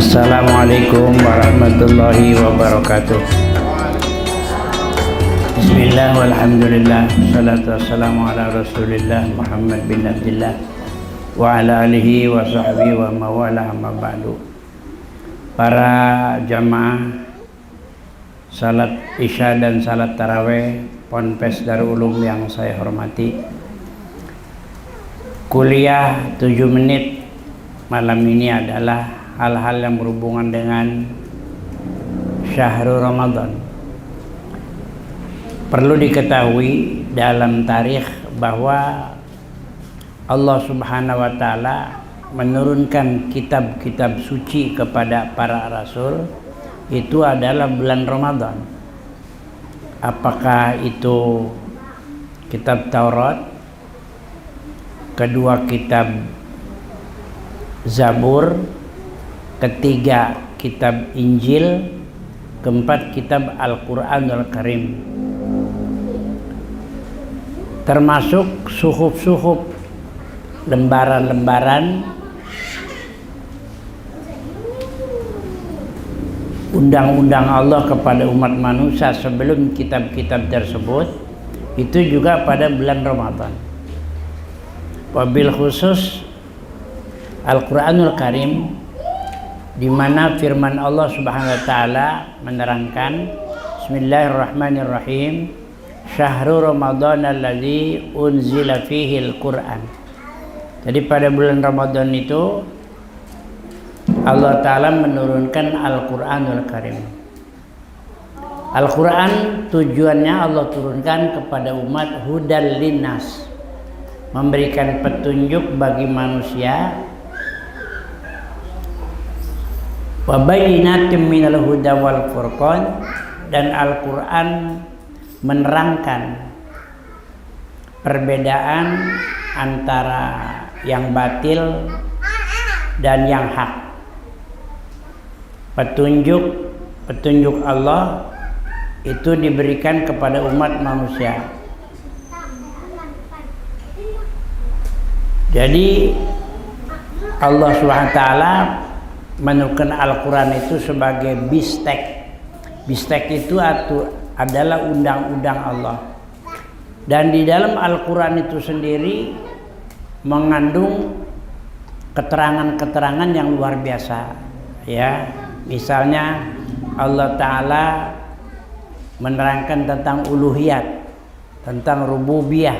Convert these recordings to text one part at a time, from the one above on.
Assalamualaikum warahmatullahi wabarakatuh. Bismillah walhamdulillah, salatu wassalamu ala rasulillah Muhammad bin Abdillah wa ala alihi wa sahbihi wa mawala amma ba'du. Para jamaah salat isya dan salat taraweh Ponpes Darul Ulum yang saya hormati, kuliah 7 menit malam ini adalah hal-hal yang berhubungan dengan Syahrul Ramadan. Perlu diketahui dalam tarikh bahwa Allah Subhanahu wa Ta'ala menurunkan kitab-kitab suci kepada para rasul itu adalah bulan Ramadan. Apakah itu kitab Taurat, kedua kitab Zabur, ketiga kitab Injil, keempat kitab Al-Quranul Karim, termasuk suhuf-suhuf, lembaran-lembaran undang-undang Allah kepada umat manusia sebelum kitab-kitab tersebut itu juga pada bulan Ramadan. Wabil khusus Al-Quranul Karim, di mana firman Allah Subhanahu wa Ta'ala menerangkan, Bismillahirrahmanirrahim, Syahrul Ramadan alladzi unzila fihi al-Quran. Jadi pada bulan Ramadan itu Allah Ta'ala menurunkan Al-Quranul Karim. Al-Quran tujuannya Allah turunkan kepada umat hudal linnas, memberikan petunjuk bagi manusia, wa bayyinatin minal huda wal furqan, dan Al-Quran menerangkan perbedaan antara yang batil dan yang hak. Petunjuk Allah itu diberikan kepada umat manusia. Jadi Allah SWT menurunkan Al-Quran itu sebagai bistek. Bistek itu adalah undang-undang Allah. Dan di dalam Al-Quran itu sendiri mengandung keterangan-keterangan yang luar biasa. Ya, misalnya Allah Ta'ala menerangkan tentang uluhiyat, tentang rububiyah,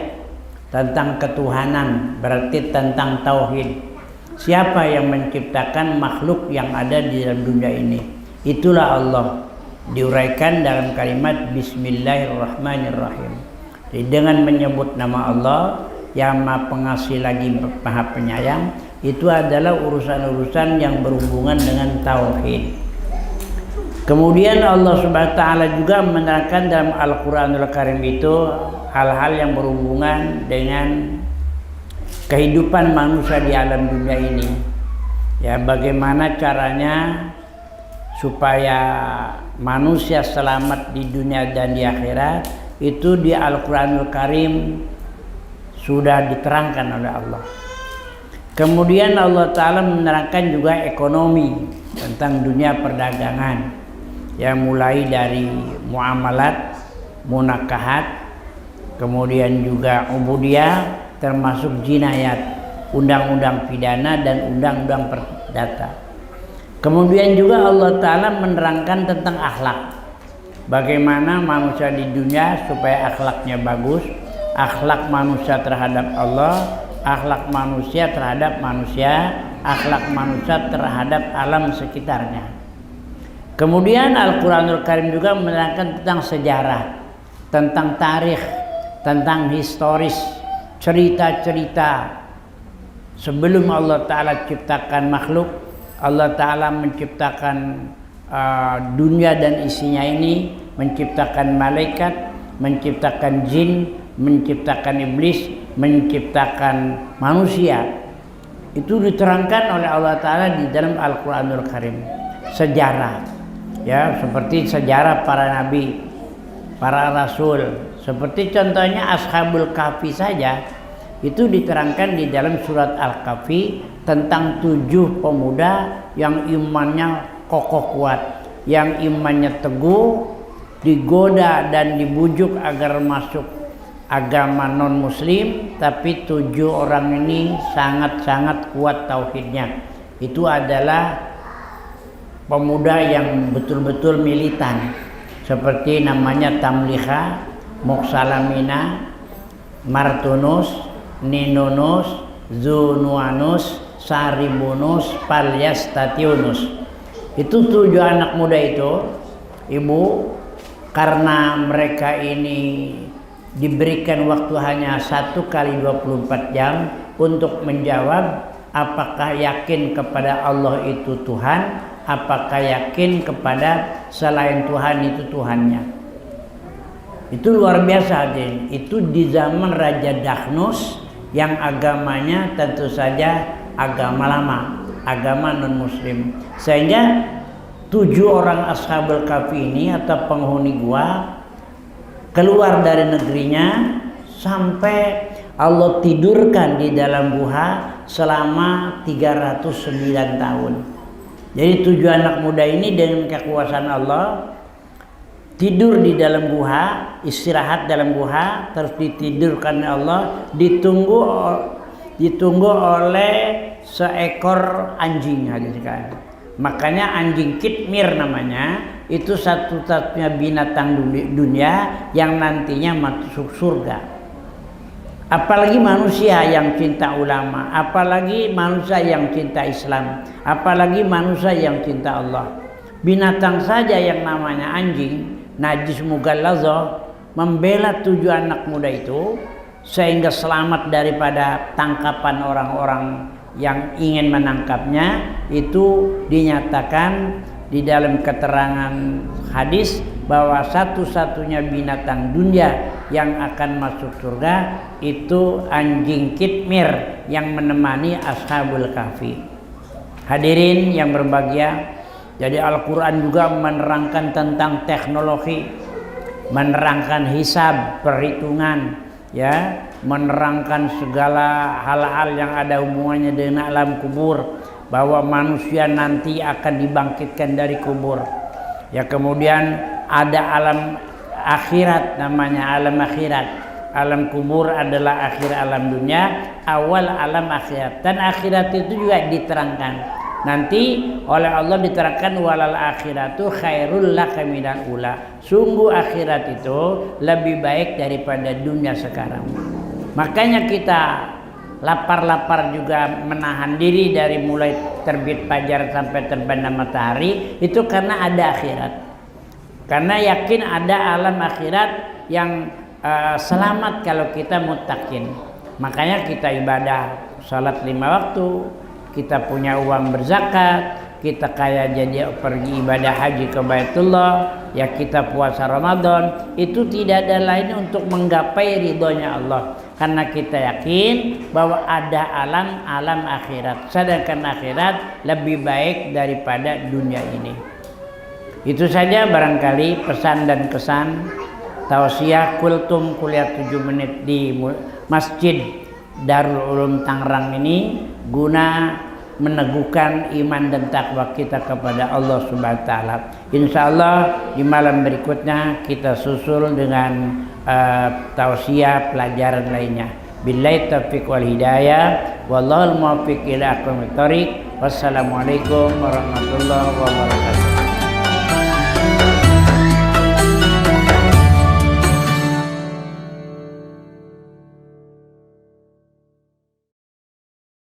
tentang ketuhanan, berarti tentang tauhid. Siapa yang menciptakan makhluk yang ada di dalam dunia ini? Itulah Allah. Diuraikan dalam kalimat Bismillahirrahmanirrahim. Jadi dengan menyebut nama Allah yang Maha Pengasih lagi Maha Penyayang, itu adalah urusan-urusan yang berhubungan dengan tauhid. Kemudian Allah Subhanahu wa Ta'ala juga menerangkan dalam Al-Quranul Karim itu hal-hal yang berhubungan dengan kehidupan manusia di alam dunia ini. Ya, bagaimana caranya supaya manusia selamat di dunia dan di akhirat, itu di Al-Quranul Karim sudah diterangkan oleh Allah. Kemudian Allah Ta'ala menerangkan juga ekonomi, tentang dunia perdagangan, ya, mulai dari muamalat, munakahat, kemudian juga ubudiyah, termasuk jinayat, undang-undang pidana dan undang-undang perdata. Kemudian juga Allah Ta'ala menerangkan tentang akhlak, bagaimana manusia di dunia supaya akhlaknya bagus, akhlak manusia terhadap Allah, akhlak manusia terhadap manusia, akhlak manusia terhadap alam sekitarnya. Kemudian Al-Quranul Karim juga menerangkan tentang sejarah, tentang tarikh, tentang historis, cerita-cerita sebelum Allah Ta'ala ciptakan makhluk. Allah Ta'ala menciptakan dunia dan isinya ini, menciptakan malaikat, menciptakan jin, menciptakan iblis, menciptakan manusia. Itu diterangkan oleh Allah Ta'ala di dalam Al-Quranul Karim. Sejarah, ya, seperti sejarah para nabi, para rasul, seperti contohnya Ashabul Kahfi saja, itu diterangkan di dalam surat Al-Kahfi tentang 7 pemuda yang imannya kokoh kuat, yang imannya teguh, digoda dan dibujuk agar masuk agama non muslim, tapi 7 orang ini sangat-sangat kuat tauhidnya. Itu adalah pemuda yang betul-betul militan, seperti namanya Tamliha, Moksalamina, Martunus, Ninunus, Zunuanus, Saribunus, Palyastationus. Itu 7 anak muda itu, Ibu, karena mereka ini diberikan waktu hanya 1 kali 24 jam untuk menjawab apakah yakin kepada Allah itu Tuhan, apakah yakin kepada selain Tuhan itu Tuhannya. Itu luar biasa, hadirin. Itu di zaman Raja Dakhnus yang agamanya tentu saja agama lama, agama non muslim. Sehingga 7 orang Ashabul Kahfi ini atau penghuni gua keluar dari negerinya sampai Allah tidurkan di dalam gua selama 309 tahun. Jadi 7 anak muda ini dengan kekuasaan Allah tidur di dalam gua, istirahat dalam gua, terus ditidurkan Allah, ditunggu oleh seekor anjing, hadirin. Makanya anjing kitmir namanya, itu satu-satunya binatang dunia yang nantinya masuk surga. Apalagi manusia yang cinta ulama, apalagi manusia yang cinta Islam, apalagi manusia yang cinta Allah. Binatang saja yang namanya anjing, najis mughallaza, membela 7 anak muda itu sehingga selamat daripada tangkapan orang-orang yang ingin menangkapnya. Itu dinyatakan di dalam keterangan hadis bahwa satu-satunya binatang dunia yang akan masuk surga itu anjing kitmir yang menemani Ashabul Kahfi. Hadirin yang berbahagia, jadi Al-Quran juga menerangkan tentang teknologi, menerangkan hisab, perhitungan, ya, menerangkan segala hal-hal yang ada hubungannya dengan alam kubur, bahwa manusia nanti akan dibangkitkan dari kubur. Ya, kemudian ada alam akhirat, namanya alam akhirat. Alam kubur adalah akhir alam dunia, awal alam akhirat. Dan akhirat itu juga diterangkan. Nanti oleh Allah diterangkan walal akhiratu khairul laka minal ula. Sungguh akhirat itu lebih baik daripada dunia sekarang. Makanya kita lapar-lapar juga menahan diri dari mulai terbit fajar sampai terbenam matahari, itu karena ada akhirat. Karena yakin ada alam akhirat yang selamat kalau kita muttaqin. Makanya kita ibadah salat 5 waktu, kita punya uang berzakat, kita kaya jadi pergi ibadah haji ke Baitullah, ya kita puasa Ramadan, itu tidak ada lain untuk menggapai ridhonya Allah. Karena kita yakin bahwa ada alam akhirat, sedangkan akhirat lebih baik daripada dunia ini. Itu saja barangkali pesan dan kesan tausiah kultum kuliah 7 menit di Masjid Darul Ulum Tangerang ini guna meneguhkan iman dan takwa kita kepada Allah Subhanahu wa taala. Insyaallah di malam berikutnya kita susul dengan tausiah pelajaran lainnya. Billahi taufiq wal hidayah, wallahul muwaffiq ila aqwamit thoriq. Wassalamualaikum warahmatullahi wabarakatuh.